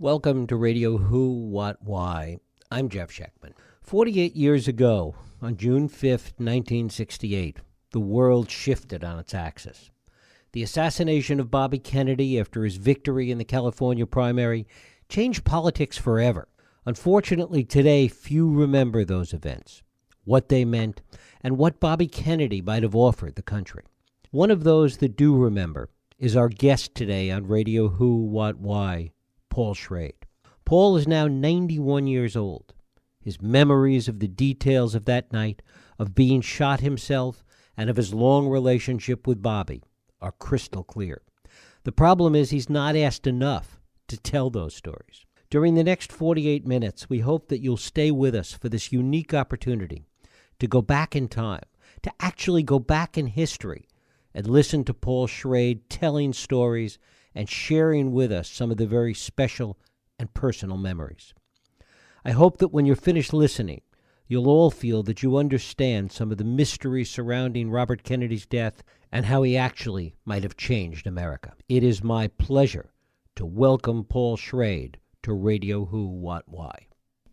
Welcome to Radio Who, What, Why. I'm Jeff Schechtman. 48 years ago, on June 5th, 1968, the world shifted on its axis. The assassination of Bobby Kennedy after his victory in the California primary changed politics forever. Unfortunately, today, few remember those events, what they meant, and what Bobby Kennedy might have offered the country. One of those that do remember is our guest today on Radio Who, What, Why, Paul Schrade. Paul is now 91 years old. His memories of the details of that night, of being shot himself, and of his long relationship with Bobby are crystal clear. The problem is he's not asked enough to tell those stories. During the next 48 minutes, we hope that you'll stay with us for this unique opportunity to go back in time, to actually go back in history and listen to Paul Schrade telling stories and sharing with us some of the very special and personal memories. I hope that when you're finished listening, you'll all feel that you understand some of the mystery surrounding Robert Kennedy's death and how he actually might have changed America. It is my pleasure to welcome Paul Schrade to Radio Who, What, Why.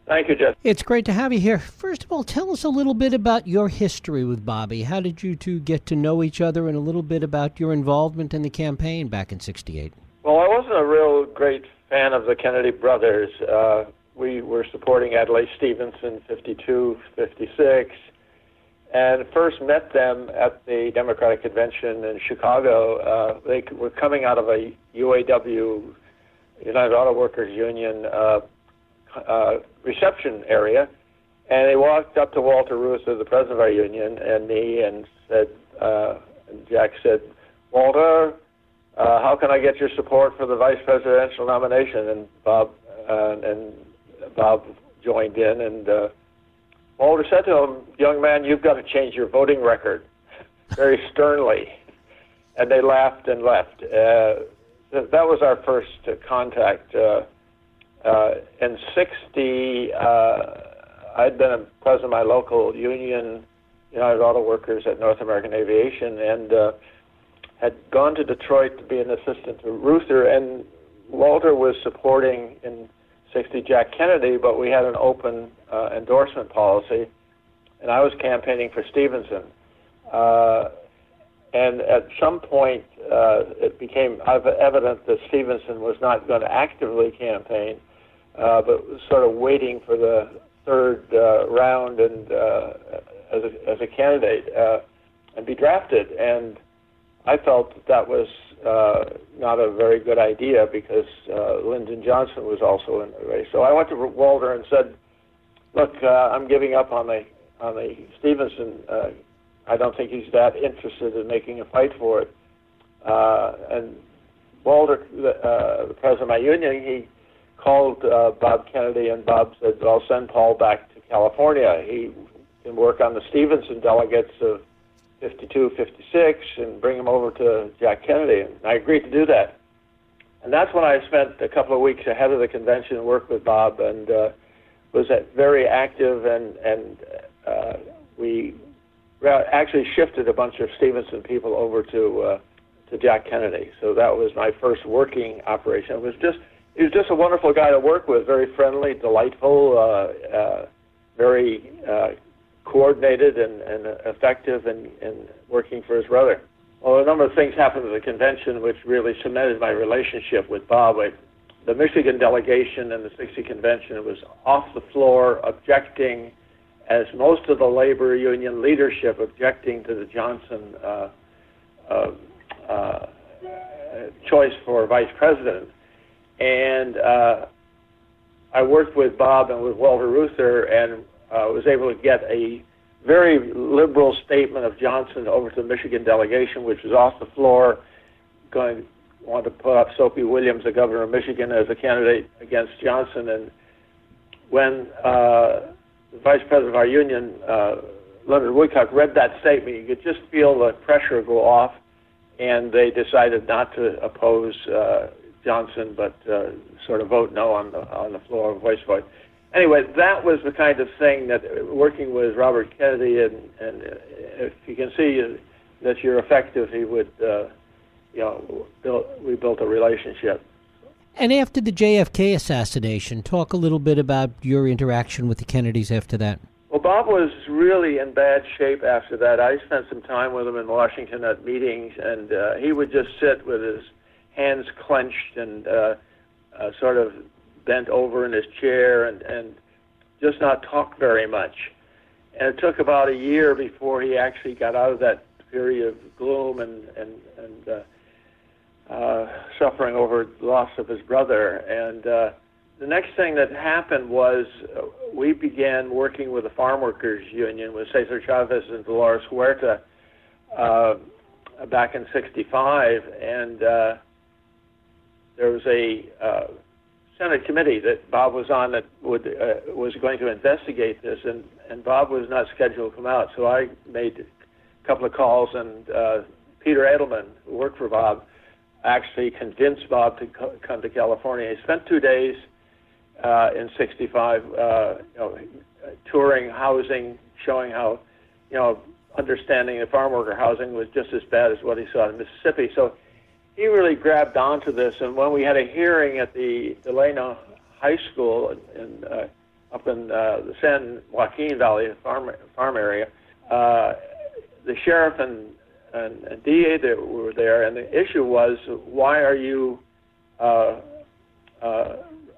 Thank you, Jeff. It's great to have you here. First of all, tell us a little bit about your history with Bobby. How did you two get to know each other, and a little bit about your involvement in the campaign back in '68? Well, I wasn't a real great fan of the Kennedy brothers. We were supporting Adlai Stevenson, 52, 56, and first met them at the Democratic Convention in Chicago. They were coming out of a UAW, United Auto Workers Union, reception area, and they walked up to Walter Reuther, the president of our union, and me, and said, Jack said, "Walter, how can I get your support for the vice presidential nomination?" And Bob joined in, and Walter said to him, "Young man, you've got to change your voting record," very sternly. And they laughed and left. That was our first contact. In '60, I'd been president of my local union, United Auto Workers at North American Aviation, and had gone to Detroit to be an assistant to Reuther, and Walter was supporting in '60 Jack Kennedy, but we had an open endorsement policy, and I was campaigning for Stevenson. And at some point, it became evident that Stevenson was not going to actively campaign, but was sort of waiting for the third round and as a candidate and be drafted. And I felt that was not a very good idea because Lyndon Johnson was also in the race. So I went to Walter and said, "Look, I'm giving up on the Stevenson. I don't think he's that interested in making a fight for it." And Walter, the president of my union, he called Bob Kennedy, and Bob said, "I'll send Paul back to California. He can work on the Stevenson delegates of 52, 56, and bring him over to Jack Kennedy." And I agreed to do that. And that's when I spent a couple of weeks ahead of the convention and worked with Bob, and was very active, and we actually shifted a bunch of Stevenson people over to Jack Kennedy. So that was my first working operation. He was just a wonderful guy to work with, very friendly, delightful, very coordinated and effective in working for his brother. Well, a number of things happened at the convention which really cemented my relationship with Bob. The Michigan delegation and the '60 convention was off the floor objecting, as most of the labor union leadership objecting to the Johnson choice for vice president. And I worked with Bob and with Walter Reuther, and was able to get a very liberal statement of Johnson over to the Michigan delegation, which was off the floor, wanted to put up Soapy Williams, the governor of Michigan, as a candidate against Johnson. And when the vice president of our union, Leonard Woodcock, read that statement, you could just feel the pressure go off, and they decided not to oppose Johnson, but sort of vote no on the floor of voice vote. Anyway, that was the kind of thing that working with Robert Kennedy, and if you can see that you're effective, he would, we built a relationship. And after the JFK assassination, talk a little bit about your interaction with the Kennedys after that. Well, Bob was really in bad shape after that. I spent some time with him in Washington at meetings, and he would just sit with his hands clenched and sort of bent over in his chair and just not talk very much. And it took about a year before he actually got out of that period of gloom and suffering over the loss of his brother. And the next thing that happened was we began working with the Farm Workers Union with Cesar Chavez and Dolores Huerta back in '65, and there was a Senate committee that Bob was on that was going to investigate this, and Bob was not scheduled to come out, so I made a couple of calls, and Peter Edelman, who worked for Bob, actually convinced Bob to come to California. He spent 2 days in '65, touring housing, showing how, understanding the farm worker housing was just as bad as what he saw in Mississippi. So he really grabbed onto this, and when we had a hearing at the Delano High School up in the San Joaquin Valley farm area, the sheriff and DA that were there, and the issue was, why are you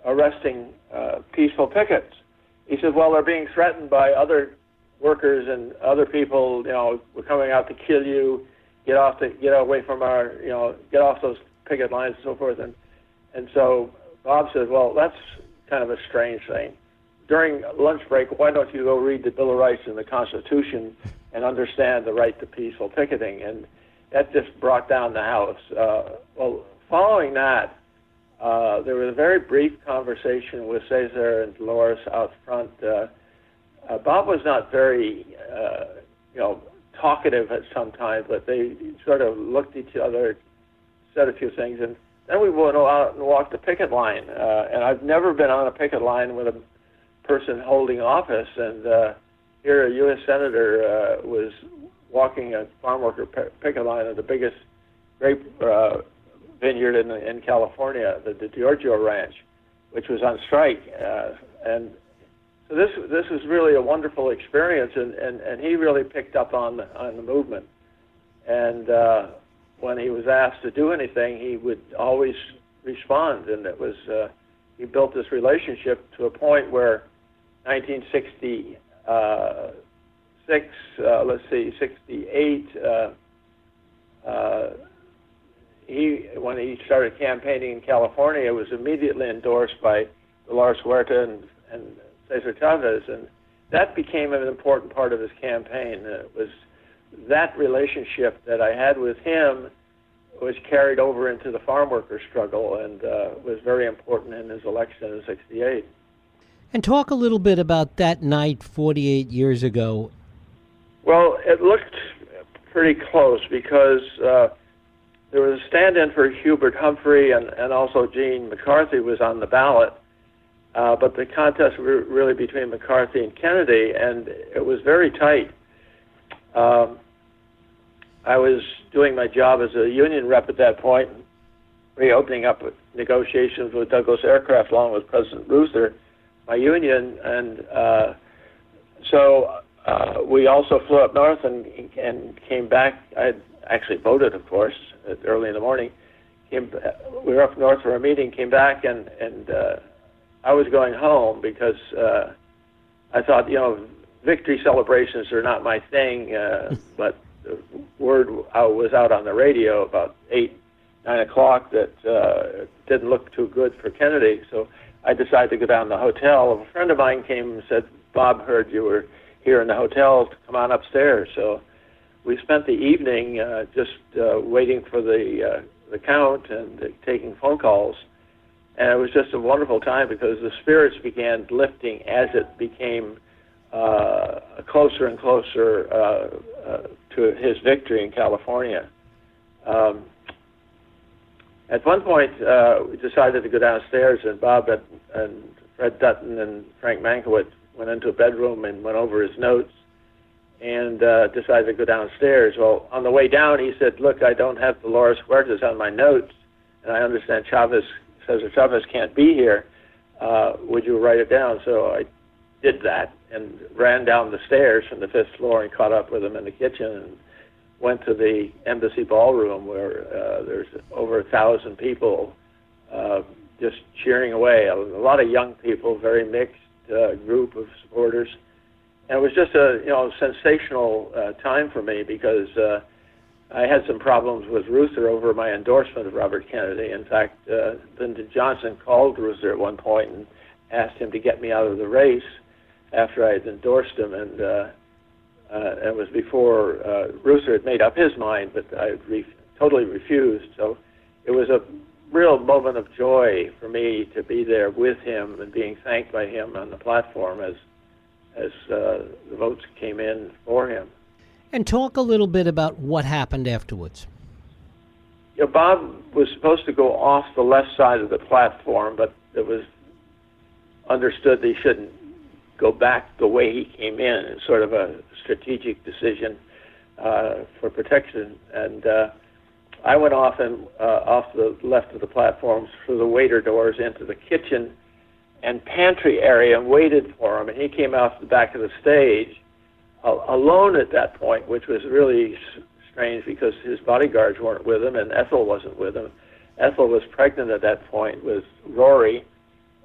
arresting peaceful pickets? He said, well, they're being threatened by other workers and other people, we're coming out to kill you, get away from our, get off those picket lines and so forth. And so Bob said, well, that's kind of a strange thing. During lunch break, why don't you go read the Bill of Rights and the Constitution and understand the right to peaceful picketing? And that just brought down the house. Well, following that, there was a very brief conversation with Cesar and Dolores out front. Bob was not very, talkative at some time, but they sort of looked at each other, said a few things, and then we went out and walked the picket line. And I've never been on a picket line with a person holding office, and here a U.S. Senator was walking a farm worker picket line at the biggest grape vineyard in California, the Giorgio Ranch, which was on strike. And so this was really a wonderful experience, and he really picked up on the movement. And when he was asked to do anything, he would always respond, and it was he built this relationship to a point where 1966, 68, when he started campaigning in California, it was immediately endorsed by Dolores Huerta and Cesar Chavez, and that became an important part of his campaign. It was that relationship that I had with him was carried over into the farm worker struggle, and was very important in his election in '68. And talk a little bit about that night 48 years ago. Well, it looked pretty close because there was a stand-in for Hubert Humphrey, and also Gene McCarthy was on the ballot. But the contest was really between McCarthy and Kennedy, and it was very tight. I was doing my job as a union rep at that point, reopening up negotiations with Douglas Aircraft along with President Ruther, my union, and so we also flew up north and came back. I had actually voted, of course, early in the morning. We were up north for a meeting, came back, and I was going home because I thought, victory celebrations are not my thing, but the word was out on the radio about 8, 9 o'clock that didn't look too good for Kennedy, so I decided to go down to the hotel. A friend of mine came and said, Bob heard you were here in the hotel, to come on upstairs. So we spent the evening just waiting for the count and taking phone calls. And it was just a wonderful time because the spirits began lifting as it became closer and closer to his victory in California. At one point, we decided to go downstairs, and Bob and Fred Dutton and Frank Mankiewicz went into a bedroom and went over his notes and decided to go downstairs. Well, on the way down, he said, look, I don't have Dolores Huertas on my notes, and I understand Chavez Cesar Chavez can't be here. Would you write it down? So I did that and ran down the stairs from the 5th floor and caught up with him in the kitchen and went to the embassy ballroom where there's over 1,000 people just cheering away. A lot of young people, very mixed group of supporters. And it was just a sensational time for me because I had some problems with Reuther over my endorsement of Robert Kennedy. In fact, Lyndon Johnson called Reuther at one point and asked him to get me out of the race after I had endorsed him, and it was before Reuther had made up his mind, but I totally refused. So it was a real moment of joy for me to be there with him and being thanked by him on the platform as the votes came in for him. And talk a little bit about what happened afterwards. Bob was supposed to go off the left side of the platform, but it was understood that he shouldn't go back the way he came in. It's sort of a strategic decision for protection. And I went off the left of the platform through the waiter doors into the kitchen and pantry area and waited for him. And he came out the back of the stage alone at that point, which was really strange because his bodyguards weren't with him and Ethel wasn't with him. Ethel was pregnant at that point with Rory,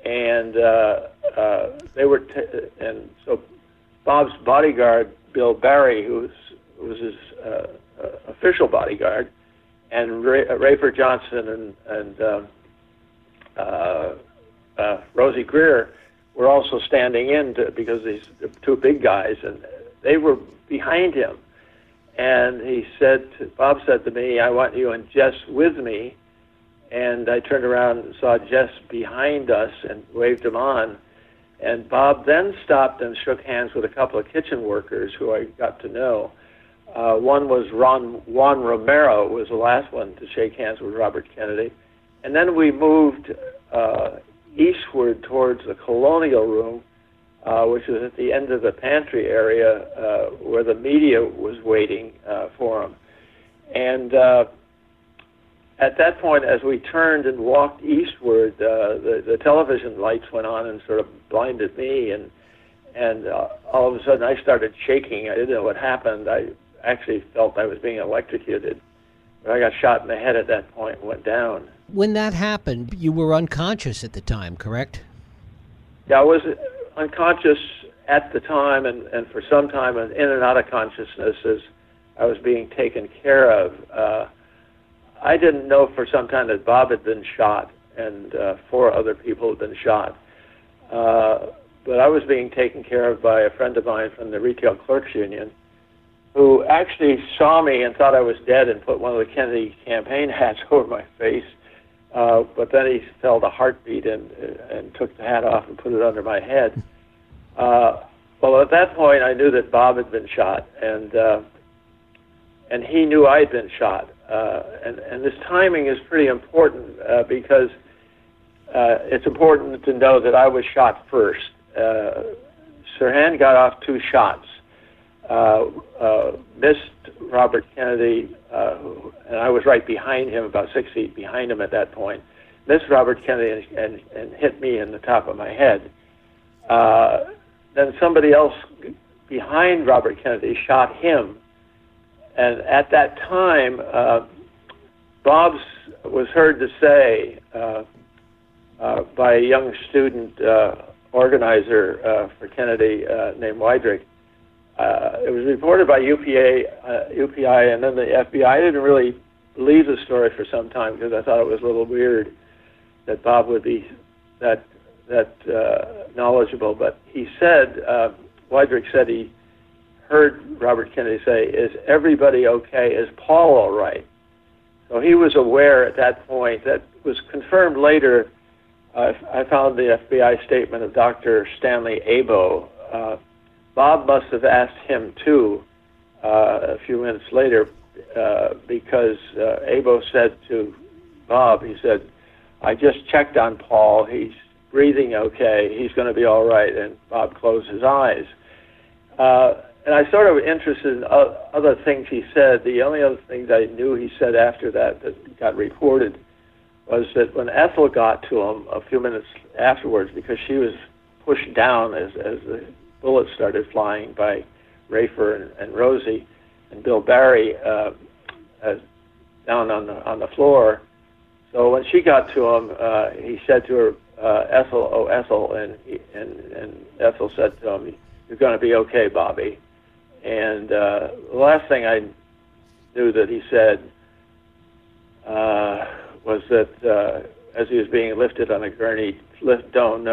and they were, and so Bob's bodyguard, Bill Barry, who was his official bodyguard, and Rayford Johnson and Rosie Greer were also standing in because these two big guys, and they were behind him. And Bob said to me, "I want you and Jess with me." And I turned around and saw Jess behind us and waved him on. And Bob then stopped and shook hands with a couple of kitchen workers who I got to know. One was Juan Romero, was the last one to shake hands with Robert Kennedy. And then we moved eastward towards the Colonial Room, which was at the end of the pantry area where the media was waiting for him. And at that point, as we turned and walked eastward, the television lights went on and sort of blinded me, and all of a sudden I started shaking. I didn't know what happened. I actually felt I was being electrocuted. But I got shot in the head at that point and went down. When that happened, you were unconscious at the time, correct? Yeah, I was unconscious at the time and for some time in and out of consciousness as I was being taken care of. I didn't know for some time that Bob had been shot and 4 other people had been shot. But I was being taken care of by a friend of mine from the Retail Clerks Union who actually saw me and thought I was dead and put one of the Kennedy campaign hats over my face. But then he felt a heartbeat and took the hat off and put it under my head. Well, at that point, I knew that Bob had been shot, and he knew I had been shot. And this timing is pretty important because it's important to know that I was shot first. Sirhan got off 2 shots, missed Robert Kennedy, and I was right behind him, about 6 feet behind him at that point, missed Robert Kennedy and hit me in the top of my head. Then somebody else behind Robert Kennedy shot him. And at that time, Bob was heard to say by a young student organizer for Kennedy named Weidrich. It was reported by UPI, and then the FBI. I didn't really believe the story for some time because I thought it was a little weird that Bob would be that knowledgeable. But he said, Weidrich said he heard Robert Kennedy say, "Is everybody okay? Is Paul all right?" So he was aware at that point. That was confirmed later. I found the FBI statement of Dr. Stanley Abo. Bob must have asked him too a few minutes later because Abo said to Bob, he said, "I just checked on Paul. He's breathing okay. He's going to be all right." And Bob closed his eyes. And I sort of interested in other things he said. The only other things I knew he said after that got reported was that when Ethel got to him a few minutes afterwards, because she was pushed down as the bullets started flying by Rafer and Rosie and Bill Barry down on the floor. So when she got to him, he said to her, "Ethel, oh Ethel," and Ethel said to him, "You're going to be okay, Bobby." And the last thing I knew that he said was that as he was being lifted on a gurney, don't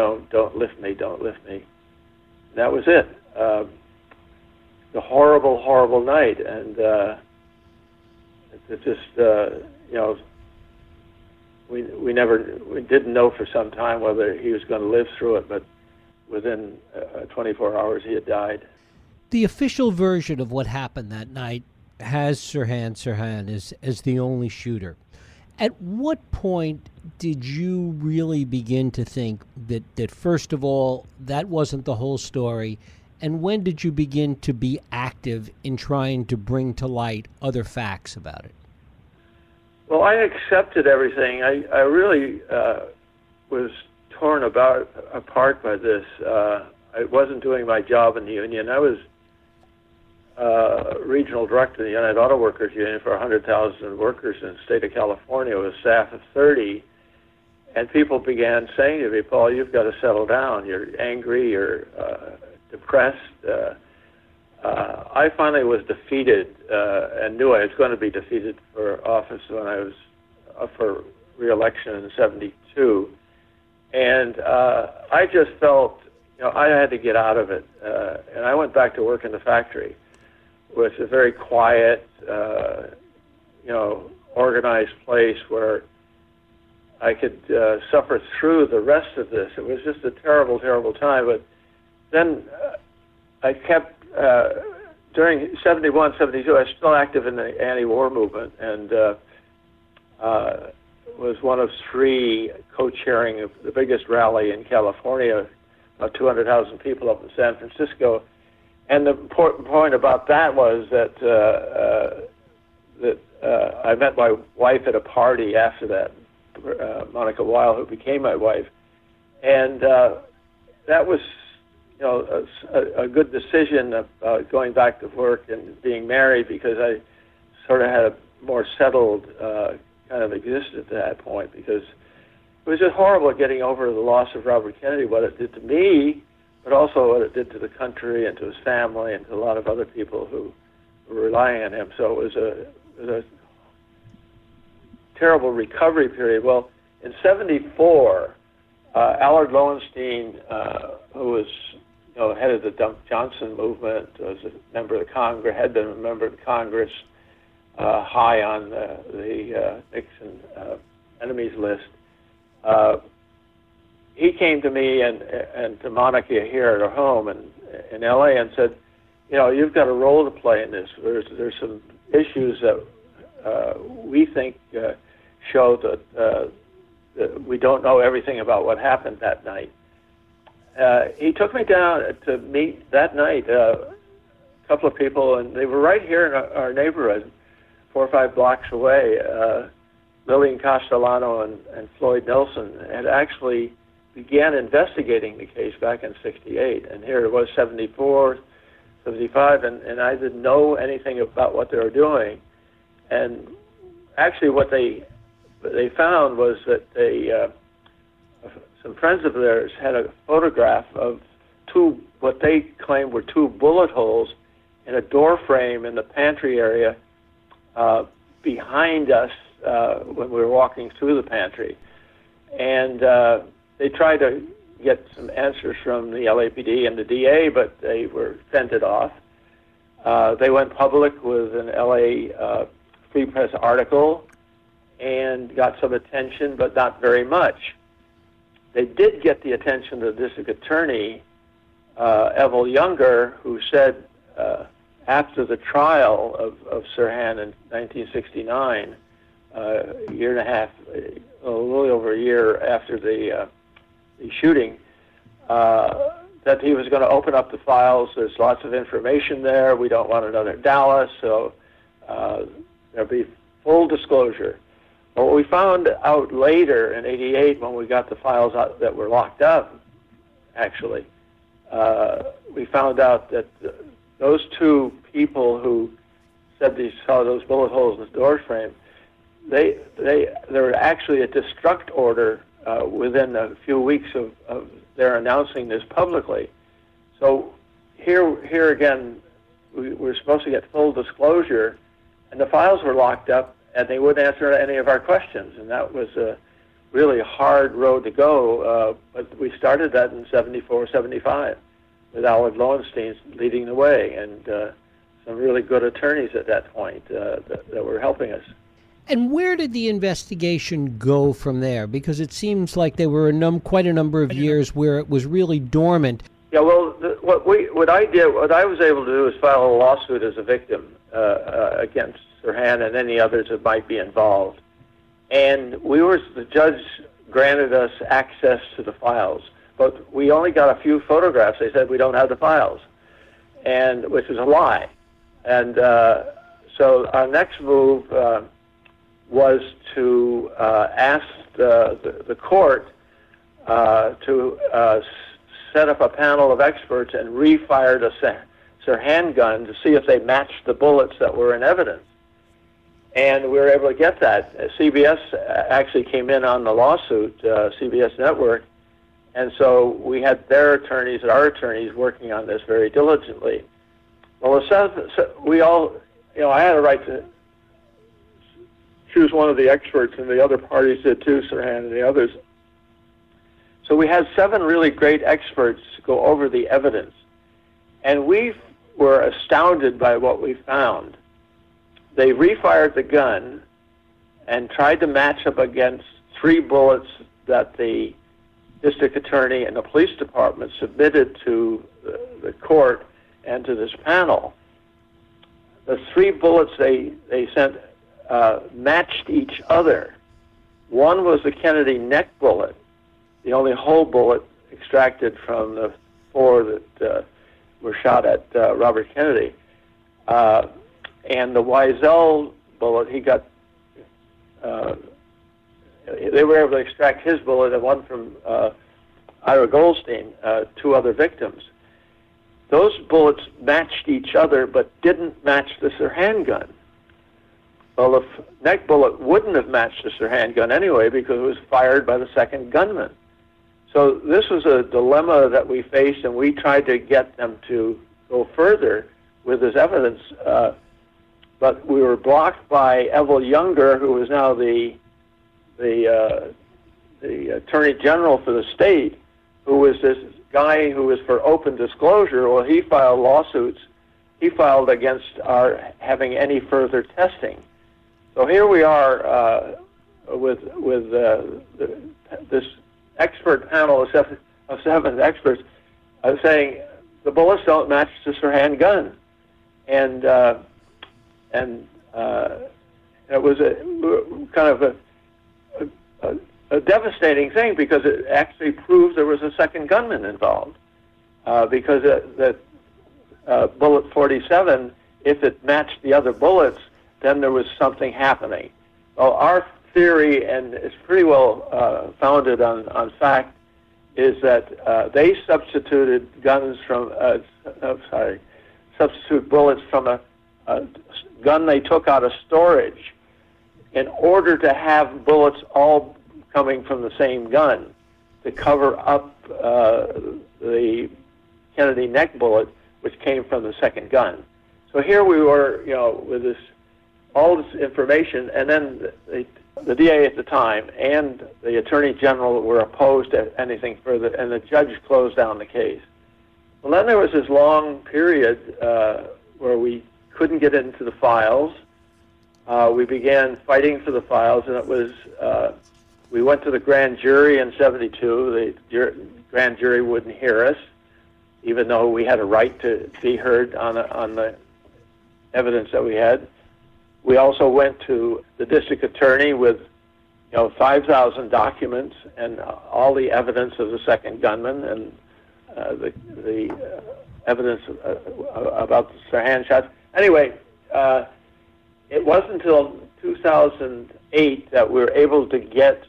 lift me, don't lift me. And that was it. The horrible, horrible night, and it just we didn't know for some time whether he was going to live through it, but within 24 hours he had died. The official version of what happened that night has Sirhan as the only shooter. At what point did you really begin to think that first of all, that wasn't the whole story, and when did you begin to be active in trying to bring to light other facts about it? Well, I accepted everything. I really was torn apart by this. I wasn't doing my job in the union. I was regional director of the United Auto Workers Union for 100,000 workers in the state of California with a staff of 30. And people began saying to me, "Paul, you've got to settle down. You're angry, you're depressed." I finally was defeated and knew I was going to be defeated for office when I was up for re-election in '72. And I just felt, I had to get out of it. And I went back to work in the factory, which is a very quiet, organized place where I could suffer through the rest of this. It was just a terrible, terrible time. But then I kept, during '71, '72, I was still active in the anti-war movement and was one of three co-chairing of the biggest rally in California, about 200,000 people up in San Francisco. And the important point about that was that I met my wife at a party after that, Monica Weil, who became my wife, and that was, a good decision of going back to work and being married, because I sort of had a more settled kind of existence at that point, because it was just horrible getting over the loss of Robert Kennedy, what it did to me, but also what it did to the country and to his family and to a lot of other people who were relying on him. So it was a terrible recovery period. Well, in '74, Allard Lowenstein, who was head of the Dump Johnson movement, was a member of the Congress, had been a member of the Congress, high on the Nixon enemies list. He came to me and to Monica here at our home in L.A. and said, you've got a role to play in this. There's some issues that we think show that we don't know everything about what happened that night. He took me down to meet that night a couple of people, and they were right here in our neighborhood, 4 or 5 blocks away. Lillian Castellano and Floyd Nelson had actually began investigating the case back in '68, and here it was '74, '75, and I didn't know anything about what they were doing. And actually what they found was that some friends of theirs had a photograph of what they claimed were 2 bullet holes in a door frame in the pantry area behind us when we were walking through the pantry. And they tried to get some answers from the LAPD and the DA, but they were fended off. They went public with an LA Free Press article and got some attention, but not very much. They did get the attention of the district attorney, Evel Younger, who said after the trial of Sirhan in 1969, a year and a half, a little over a year after the shooting, that he was going to open up the files. There's lots of information there. We don't want another Dallas, so there'll be full disclosure. Well, what we found out later in '88 when we got the files out that were locked up, actually, we found out that those two people who said they saw those bullet holes in the door frame, there were actually a destruct order within a few weeks of their announcing this publicly. So here again, we were supposed to get full disclosure, and the files were locked up, and they wouldn't answer any of our questions, and that was a really hard road to go, but we started that in '74, '75, with Alec Lowenstein leading the way, and some really good attorneys at that point that were helping us. And where did the investigation go from there? Because it seems like there were quite a number of years where it was really dormant. Yeah, well, what I was able to do is file a lawsuit as a victim against Sirhan and any others that might be involved. And the judge granted us access to the files, but we only got a few photographs. They said we don't have the files, and which is a lie. And so our next move was to ask the court to set up a panel of experts and refire the Sirhan gun to see if they matched the bullets that were in evidence. And we were able to get that. CBS actually came in on the lawsuit, CBS Network, and so we had their attorneys and our attorneys working on this very diligently. Well, we all, I had a right to choose one of the experts, and the other parties did too, Sirhan and the others. So we had 7 really great experts go over the evidence, and we were astounded by what we found. They refired the gun and tried to match up against 3 bullets that the district attorney and the police department submitted to the court and to this panel. The 3 bullets they sent matched each other. One was the Kennedy neck bullet, the only whole bullet extracted from the 4 that were shot at Robert Kennedy. And the Wiesel bullet, they were able to extract his bullet and one from Ira Goldstein, 2 other victims. Those bullets matched each other but didn't match the Sirhan gun. Well, the neck bullet wouldn't have matched the Sirhan gun anyway because it was fired by the second gunman. So this was a dilemma that we faced, and we tried to get them to go further with this evidence, but we were blocked by Evel Younger, who is now the Attorney General for the state, who was this guy who was for open disclosure. Well, he filed lawsuits. He filed against our having any further testing. So here we are with this expert panel of 7 experts saying the bullets don't match the Sirhan gun, and it was kind of a devastating thing because it actually proved there was a second gunman involved. Because that bullet 47, if it matched the other bullets, then there was something happening. Well, our theory, and it's pretty well founded on fact, is that they substituted substitute bullets from a gun they took out of storage in order to have bullets all coming from the same gun to cover up the Kennedy neck bullet, which came from the second gun. So here we were, with all this information, and then the DA at the time and the Attorney General were opposed to anything further, and the judge closed down the case. Well, then there was this long period where we couldn't get into the files. We began fighting for the files, and it was we went to the grand jury in '72. The grand jury wouldn't hear us, even though we had a right to be heard on the evidence that we had. We also went to the district attorney with 5,000 documents and all the evidence of the second gunman and the evidence about the Sirhan shots. Anyway, it wasn't until 2008 that we were able to get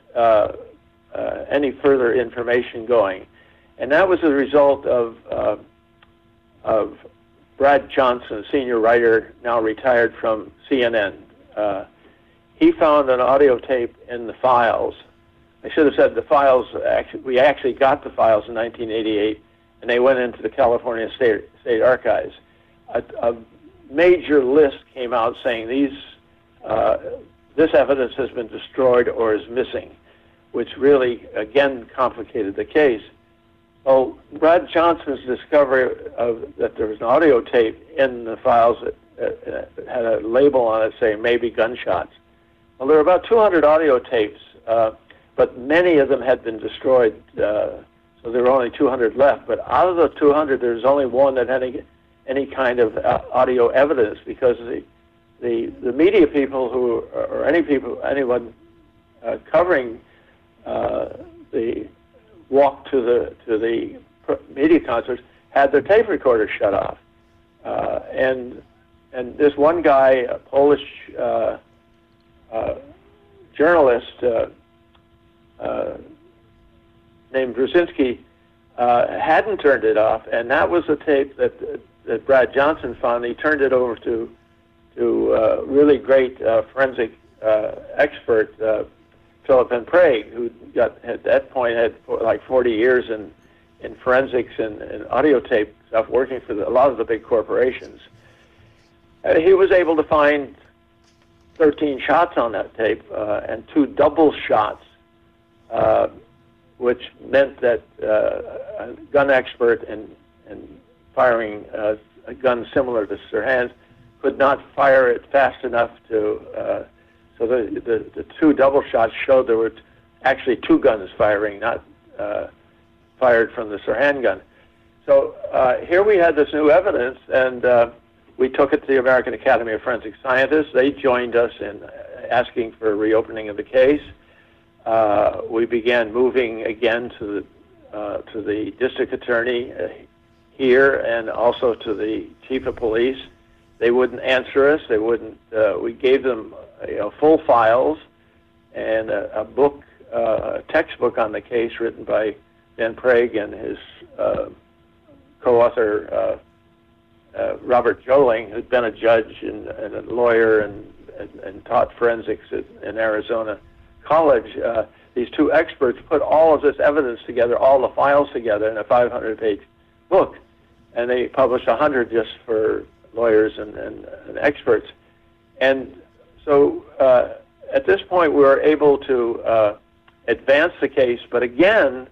any further information going, and that was a result of Brad Johnson, senior writer, now retired from CNN. He found an audio tape in the files. I should have said the files. We actually got the files in 1988, and they went into the California State Archives. A major list came out saying this evidence has been destroyed or is missing, which really, again, complicated the case. Well, Brad Johnson's discovery that there was an audio tape in the files that had a label on it saying maybe gunshots. Well, there were about 200 audio tapes, but many of them had been destroyed, so there were only 200 left. But out of the 200, there's only one that had any kind of audio evidence, because the media people or anyone covering the walk to the media concerts had their tape recorders shut off, and this one guy, a Polish journalist named Brzezinski, hadn't turned it off, and that was the tape that Brad Johnson found. He turned it over to really great forensic expert Philip Van Prague, who at that point had like 40 years in forensics and audio tape stuff, working for a lot of the big corporations. He was able to find 13 shots on that tape and 2 double shots, which meant that a gun expert and firing a gun similar to Sirhan's could not fire it fast enough to. So the 2 double shots showed there were actually 2 guns firing, not fired from the Sirhan gun. So here we had this new evidence, and we took it to the American Academy of Forensic Scientists. They joined us in asking for a reopening of the case. We began moving again to the district attorney here, and also to the chief of police. They wouldn't answer us. They wouldn't. We gave them full files and a book, a textbook on the case written by Van Prague and his co-author Robert Joling, who'd been a judge and a lawyer and taught forensics in Arizona College. These 2 experts put all of this evidence together, all the files together, in a 500-page book, and they published 100 just for lawyers and experts. And so at this point, we were able to advance the case, but again,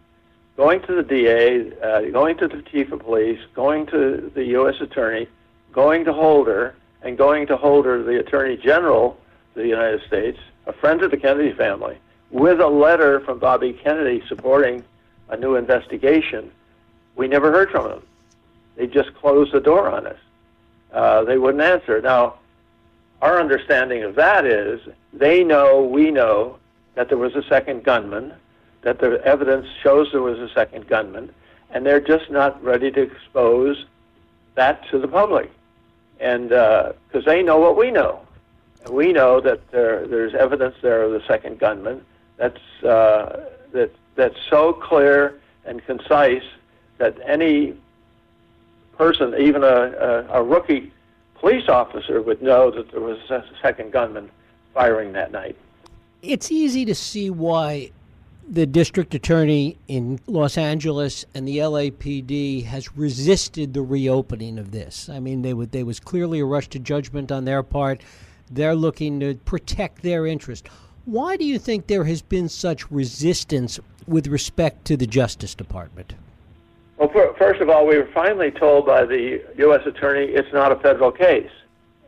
going to the DA, going to the chief of police, going to the U.S. attorney, going to Holder, and going to Holder, the Attorney General of the United States, a friend of the Kennedy family, with a letter from Bobby Kennedy supporting a new investigation. We never heard from them. They just closed the door on us. They wouldn't answer. Now, our understanding of that is we know that there was a second gunman, that the evidence shows there was a second gunman, and they're just not ready to expose that to the public. And because they know what we know. And we know that there's evidence there of the second gunman that's so clear and concise that any person, even a rookie police officer, would know that there was a second gunman firing that night. It's easy to see why the district attorney in Los Angeles and the LAPD has resisted the reopening of this. I mean, there was clearly a rush to judgment on their part. They're looking to protect their interest. Why do you think there has been such resistance with respect to the Justice Department? Well, first of all, we were finally told by the U.S. attorney it's not a federal case.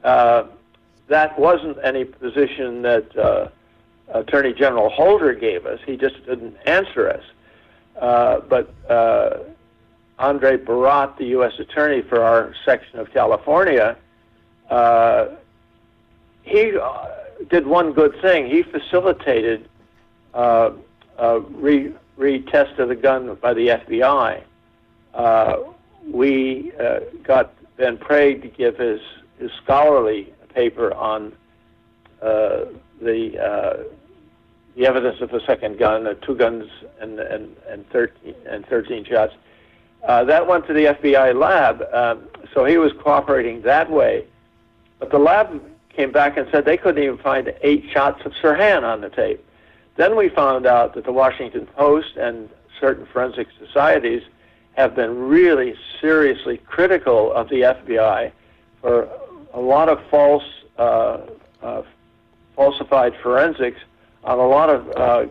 That wasn't any position that Attorney General Holder gave us. He just didn't answer us. But Andre Barat, the U.S. attorney for our section of California, he did one good thing. He facilitated a retest of the gun by the FBI. We got Van Prague to give his scholarly paper on the evidence of the second gun, 2 guns and 13 shots. That went to the FBI lab, so he was cooperating that way. But the lab came back and said they couldn't even find 8 shots of Sirhan on the tape. Then we found out that the Washington Post and certain forensic societies have been really seriously critical of the FBI for a lot of falsified forensics on a lot of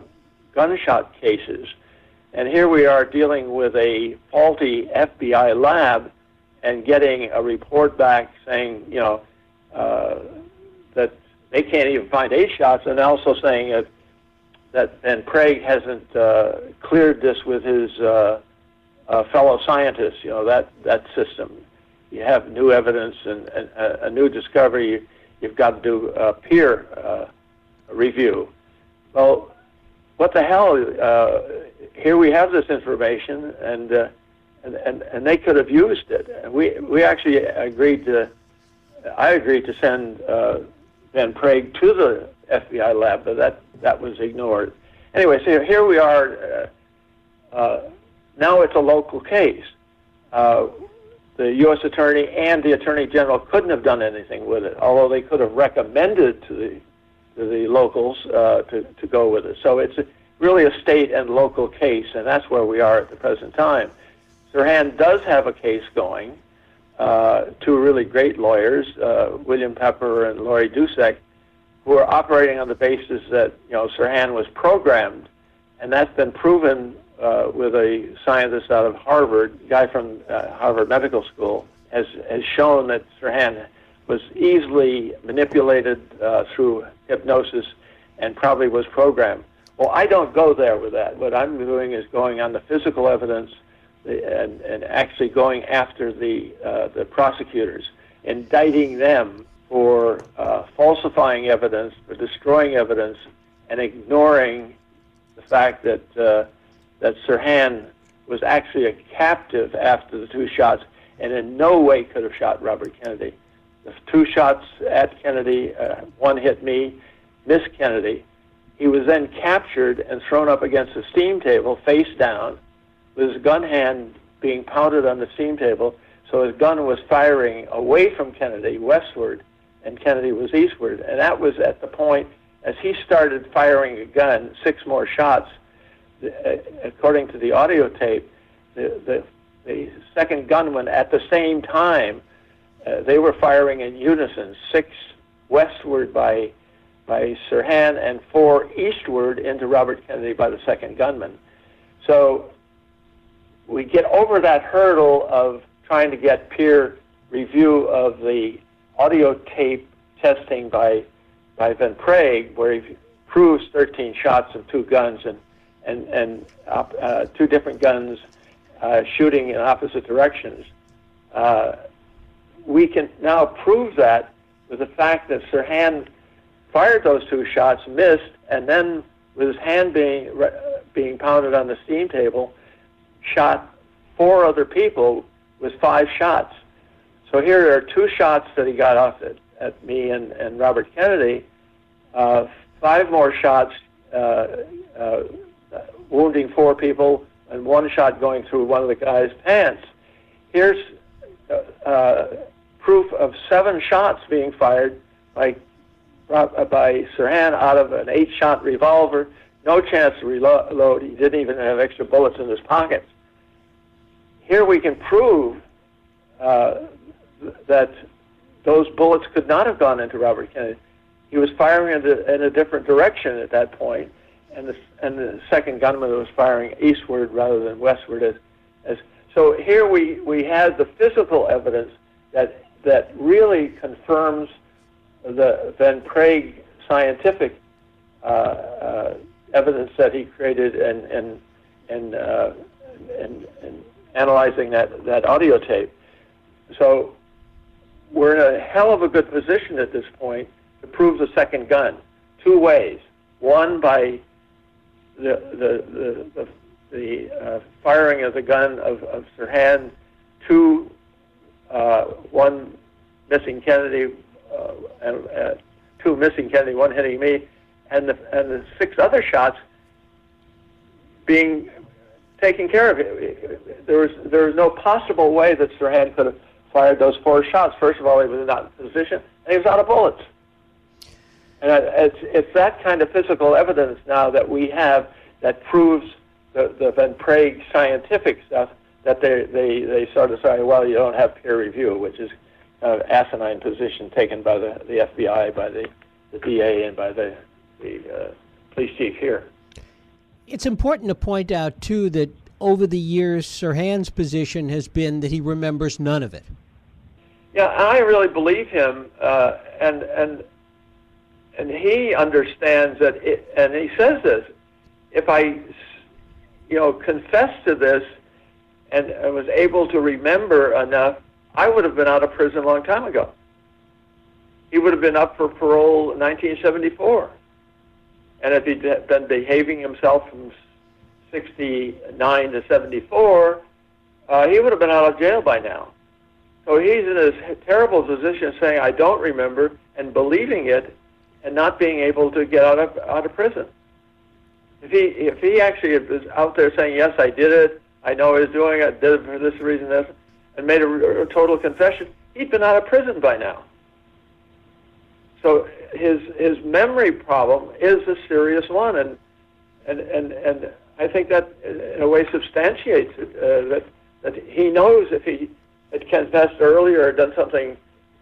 gunshot cases. And here we are dealing with a faulty FBI lab and getting a report back saying, that they can't even find 8 shots, and also saying that Ben Prague hasn't cleared this with his fellow scientists, that system. You have new evidence and a new discovery, you've got to do a peer review. Well, what the hell? Here we have this information, and they could have used it. And we actually agreed to. I agreed to send Ben Prague to the FBI lab, but that was ignored. Anyway, so here we are. Now it's a local case. The U.S. Attorney and the Attorney General couldn't have done anything with it, although they could have recommended to the locals to go with it. So it's really a state and local case, and that's where we are at the present time. Sirhan does have a case going. 2 really great lawyers, William Pepper and Laurie Dusek, who are operating on the basis that Sirhan was programmed, and that's been proven with a scientist out of Harvard, a guy from Harvard Medical School, has shown that Sirhan was easily manipulated through hypnosis and probably was programmed. Well, I don't go there with that. What I'm doing is going on the physical evidence and actually going after the prosecutors, indicting them for falsifying evidence, for destroying evidence, and ignoring the fact that that Sirhan was actually a captive after the 2 shots, and in no way could have shot Robert Kennedy. The 2 shots at Kennedy, one hit me, missed Kennedy. He was then captured and thrown up against a steam table, face down, with his gun hand being pounded on the steam table, so his gun was firing away from Kennedy, westward, and Kennedy was eastward. And that was at the point, as he started firing a gun, 6 more shots, according to the audio tape, the second gunman at the same time, they were firing in unison, 6 westward by Sirhan and 4 eastward into Robert Kennedy by the second gunman. So we get over that hurdle of trying to get peer review of the audio tape testing by Ben Prague, where he proves 13 shots of 2 guns and 2 different guns shooting in opposite directions. We can now prove that with the fact that Sirhan fired those 2 shots, missed, and then with his hand being pounded on the steam table, shot 4 other people with 5 shots. So here are 2 shots that he got off at me and Robert Kennedy, 5 more shots wounding 4 people, and 1 shot going through one of the guy's pants. Here's proof of 7 shots being fired by Sirhan out of an 8-shot revolver. No chance to reload. He didn't even have extra bullets in his pockets. Here we can prove that those bullets could not have gone into Robert Kennedy. He was firing in a different direction at that point, and the second gunman was firing eastward rather than westward. So here we had the physical evidence that really confirms the Ben Prague scientific evidence that he created and analyzing that audio tape. So we're in a hell of a good position at this point to prove the second gun 2 ways. One, by the firing of the gun of Sirhan. 2, 1 missing Kennedy, and 2 missing Kennedy, 1 hitting me. and the 6 other shots being taken care of. There was no possible way that Schrade could have fired those 4 shots. First of all, he was not in position, and he was out of bullets. And it's that kind of physical evidence now that we have that proves the Van Prague scientific stuff, that they sort of say, well, you don't have peer review, which is an asinine position taken by the FBI, by the DA, and by the police chief here. It's important to point out, too, that over the years, Sirhan's position has been that he remembers none of it. Yeah, I really believe him, and he understands that, and he says this, if I, confess to this and I was able to remember enough, I would have been out of prison a long time ago. He would have been up for parole in 1974. And if he'd been behaving himself from 69 to 74, he would have been out of jail by now. So he's in this terrible position saying, I don't remember, and believing it, and not being able to get out of prison. If he actually was out there saying, yes, I did it, I know I was doing it, I did it for this reason, this, and made a total confession, he'd been out of prison by now. So his memory problem is a serious one, and I think that in a way substantiates it, that he knows if he had confessed earlier or done something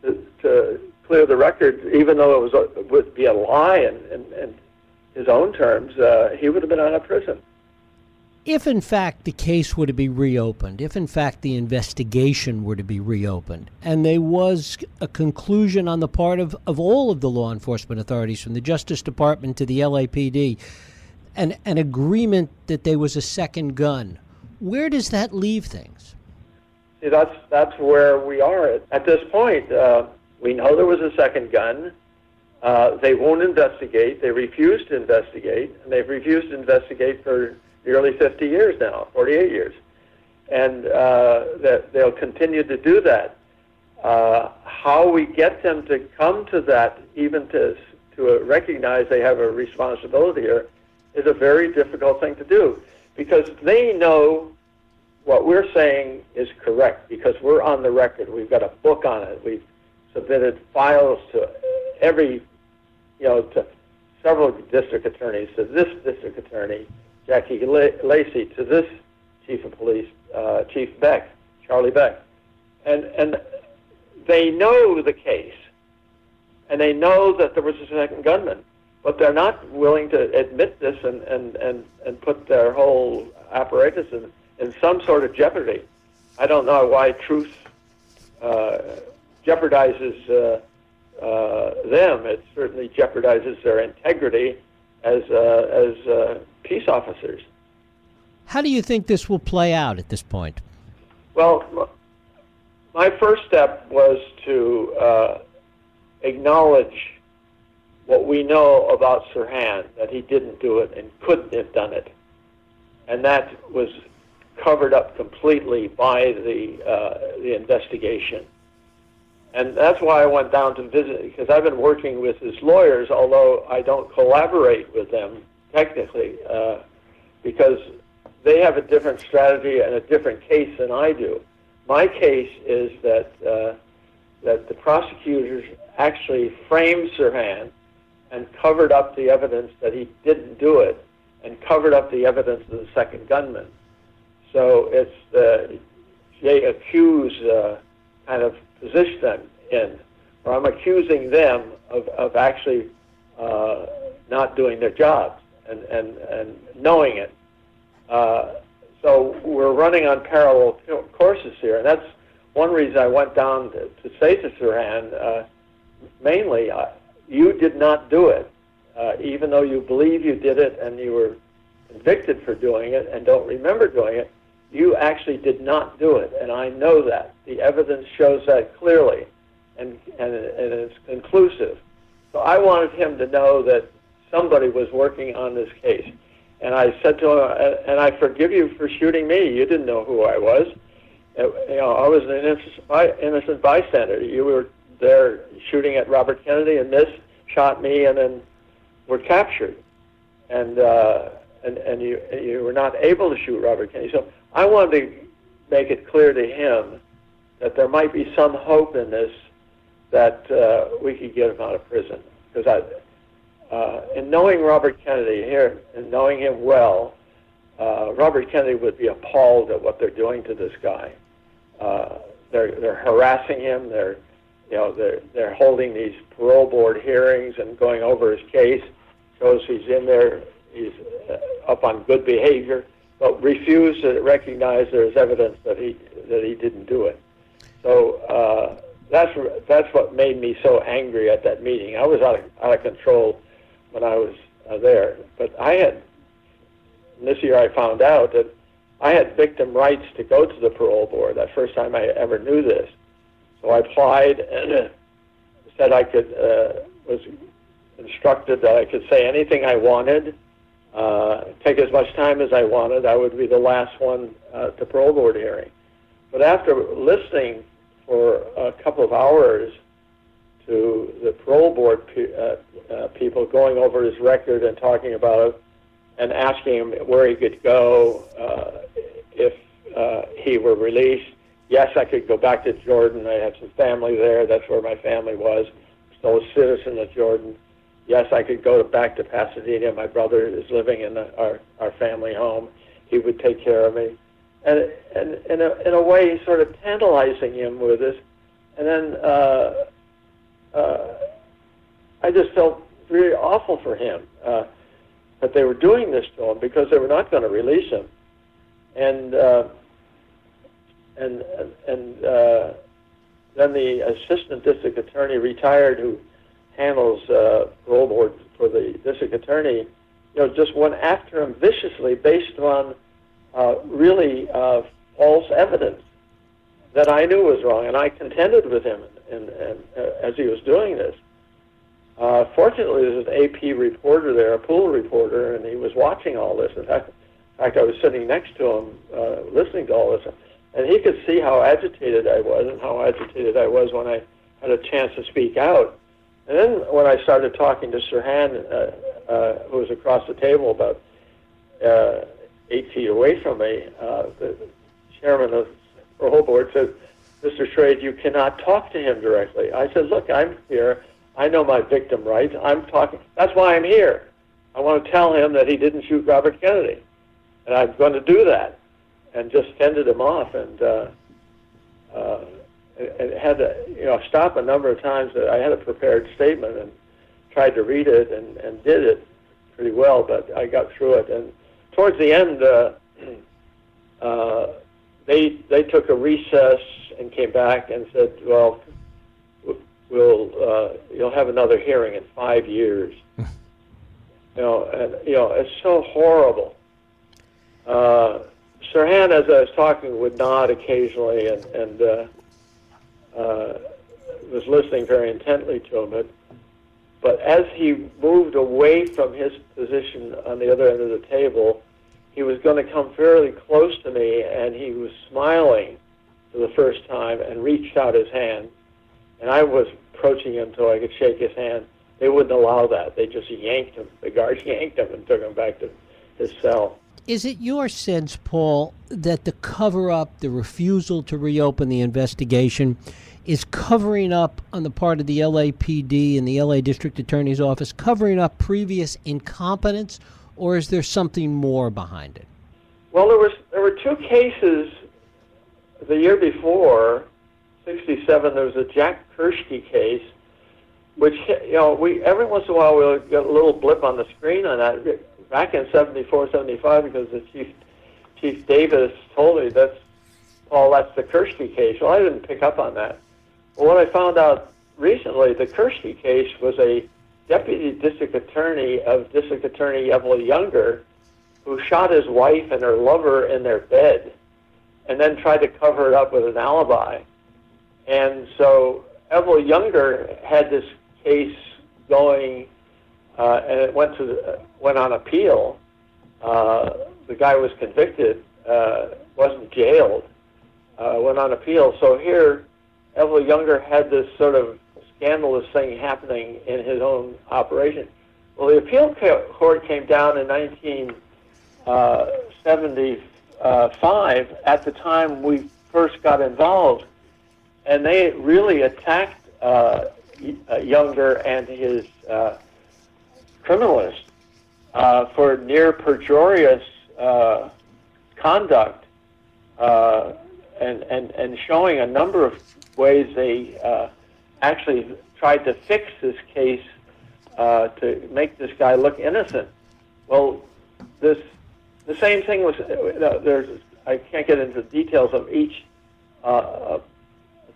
to clear the record, even though it would be a lie in his own terms, he would have been out of prison. If, in fact, the case were to be reopened, if, in fact, the investigation were to be reopened, and there was a conclusion on the part of all of the law enforcement authorities, from the Justice Department to the LAPD, an agreement that there was a second gun, where does that leave things? See, that's where we are at this point. We know there was a second gun. They won't investigate. They refuse to investigate, and they've refused to investigate for nearly 50 years now, 48 years. And that they'll continue to do that. How we get them to come to that, even to recognize they have a responsibility here, is a very difficult thing to do, because they know what we're saying is correct, because we're on the record. We've got a book on it. We've submitted files to to several district attorneys, to this district attorney, Jackie Lacey, to this chief of police, Chief Beck, Charlie Beck. And they know the case, and they know that there was a second gunman, but they're not willing to admit this and put their whole apparatus in some sort of jeopardy. I don't know why truth jeopardizes them. It certainly jeopardizes their integrity as peace officers. How do you think this will play out at this point? Well, my first step was to acknowledge what we know about Sirhan, that he didn't do it and couldn't have done it. And that was covered up completely by the investigation. And that's why I went down to visit, because I've been working with his lawyers, although I don't collaborate with them technically, because they have a different strategy and a different case than I do. My case is that the prosecutors actually framed Sirhan and covered up the evidence that he didn't do it, and covered up the evidence of the second gunman. So it's they accuse kind of position them in, or I'm accusing them of actually not doing their jobs and knowing it. So we're running on parallel courses here, and that's one reason I went down to say to Sirhan, mainly, you did not do it, even though you believe you did it and you were convicted for doing it and don't remember doing it. You actually did not do it, and I know that. The evidence shows that clearly, and it's conclusive. So I wanted him to know that somebody was working on this case. And I said to him, and I forgive you for shooting me. You didn't know who I was. I was an innocent bystander. You were there shooting at Robert Kennedy and missed, shot me, and then were captured, and you were not able to shoot Robert Kennedy. So I wanted to make it clear to him that there might be some hope in this, that we could get him out of prison. Because in knowing Robert Kennedy here, and knowing him well, Robert Kennedy would be appalled at what they're doing to this guy. They're harassing him. They're holding these parole board hearings and going over his case. Shows he's in there. He's up on good behavior, but refused to recognize there is evidence that he didn't do it. So that's what made me so angry at that meeting. I was out of control when I was there, but and this year I found out that I had victim rights to go to the parole board. That first time I ever knew this. So I applied and said I could, was instructed that I could say anything I wanted, take as much time as I wanted. I would be the last one to parole board hearing. But after listening for a couple of hours to the parole board people going over his record and talking about it and asking him where he could go if he were released. Yes, I could go back to Jordan. I had some family there. That's where my family was. Still a citizen of Jordan. Yes, I could go back to Pasadena. My brother is living in our family home. He would take care of me. And in a way, sort of tantalizing him with this. And then I just felt really awful for him that they were doing this to him, because they were not going to release him. And then the assistant district attorney, retired, who handles parole board for the district attorney, just went after him viciously based on really false evidence that I knew was wrong, and I contended with him and as he was doing this. Fortunately, there's an AP reporter there, a pool reporter, and he was watching all this. In fact, I was sitting next to him, listening to all this, and he could see how agitated I was and how agitated I was when I had a chance to speak out. And then when I started talking to Schrade, who was across the table about 8 feet away from me, the chairman of the parole board said, "Mr. Schrade, you cannot talk to him directly." I said, "Look, I'm here. I know my victim rights. I'm talking. That's why I'm here. I want to tell him that he didn't shoot Robert Kennedy, and I'm going to do that." And just fended him off, and had to stop a number of times. I had a prepared statement and tried to read it and did it pretty well, but I got through it. And towards the end, they took a recess and came back and said, "Well, you'll have another hearing in 5 years." It's so horrible. Schrade, as I was talking, would nod occasionally and was listening very intently to him. But as he moved away from his position on the other end of the table, he was going to come fairly close to me, and he was smiling for the first time and reached out his hand. And I was approaching him so I could shake his hand. They wouldn't allow that. They just yanked him. The guards yanked him and took him back to his cell. Is it your sense, Paul, that the cover-up, the refusal to reopen the investigation, is covering up on the part of the LAPD and the LA District Attorney's Office, covering up previous incompetence, or is there something more behind it? Well, there were two cases the year before, 1967. There was a Jack Kershke case, which we every once in a while we'll get a little blip on the screen on that. Back in 74, 75, because the Chief Davis told me, that's the Kershke case. Well, I didn't pick up on that. Well, what I found out recently, the Kershke case was a deputy district attorney of District Attorney Evelyn Younger, who shot his wife and her lover in their bed and then tried to cover it up with an alibi. And so Evelyn Younger had this case going, and it went on appeal. The guy was convicted, wasn't jailed, went on appeal. So here, Evelyn Younger had this sort of scandalous thing happening in his own operation. Well, the appeal court came down in 1975, at the time we first got involved, and they really attacked Younger and his criminalists for near perjurious conduct, and showing a number of ways they actually tried to fix this case to make this guy look innocent. Well, the same thing was I can't get into the details of each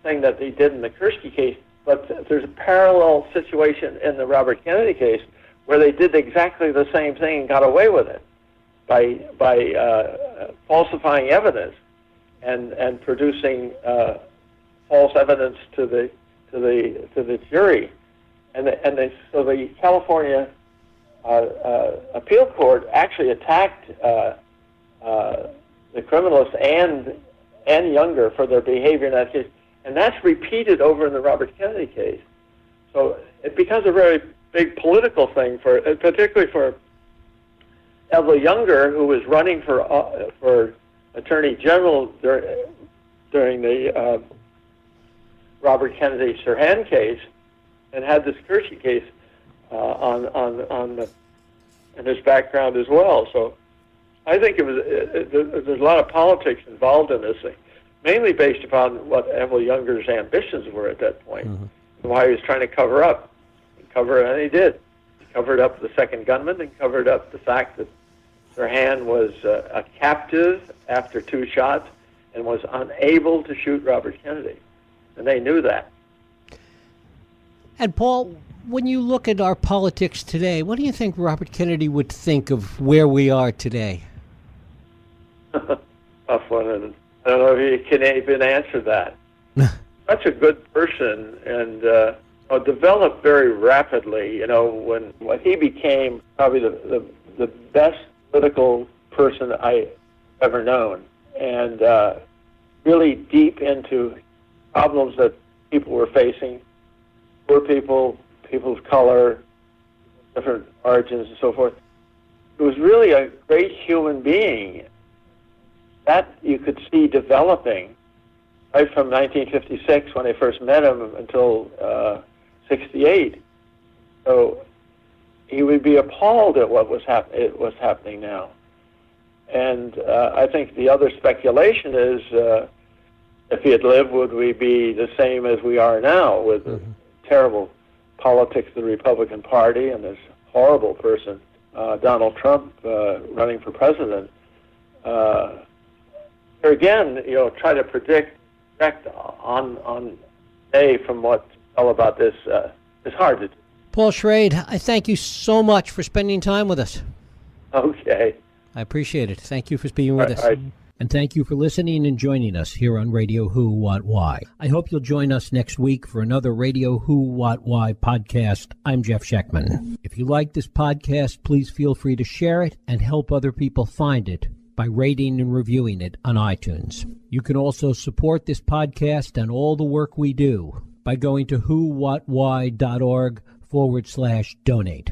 thing that they did in the Kursky case, but there's a parallel situation in the Robert Kennedy case where they did exactly the same thing and got away with it by falsifying evidence and producing false evidence to the jury, so the California appeal court actually attacked the criminalists and Younger for their behavior in that case, and that's repeated over in the Robert Kennedy case. So it becomes a very big political thing, particularly for Evelyn Younger, who was running for Attorney General during the Robert Kennedy Sirhan case, and had this Kursky case in his background as well. So I think there's a lot of politics involved in this thing, mainly based upon what Evelyn Younger's ambitions were at that point, and why he was trying to cover up. And he did. He covered up the second gunman and covered up the fact that Sirhan was a captive after 2 shots and was unable to shoot Robert Kennedy. And they knew that. And Paul, when you look at our politics today, what do you think Robert Kennedy would think of where we are today? Tough one, and I don't know if you can even answer that. Such a good person, and developed very rapidly. When he became probably the best political person I ever known, and really deep into problems that people were facing, poor people, people of color, different origins and so forth. He was really a great human being that you could see developing right from 1956 when I first met him until 68. So he would be appalled at what was happening now. And I think the other speculation is, if he had lived, would we be the same as we are now with the terrible politics of the Republican Party and this horrible person, Donald Trump, running for president? Or again, try to predict on day from what's all about this is hard to do. Paul Schrade, I thank you so much for spending time with us. Okay. I appreciate it. Thank you for being with us. And thank you for listening and joining us here on Radio Who, What, Why. I hope you'll join us next week for another Radio Who, What, Why podcast. I'm Jeff Schechtman. If you like this podcast, please feel free to share it and help other people find it by rating and reviewing it on iTunes. You can also support this podcast and all the work we do by going to whowhatwhy.org/donate.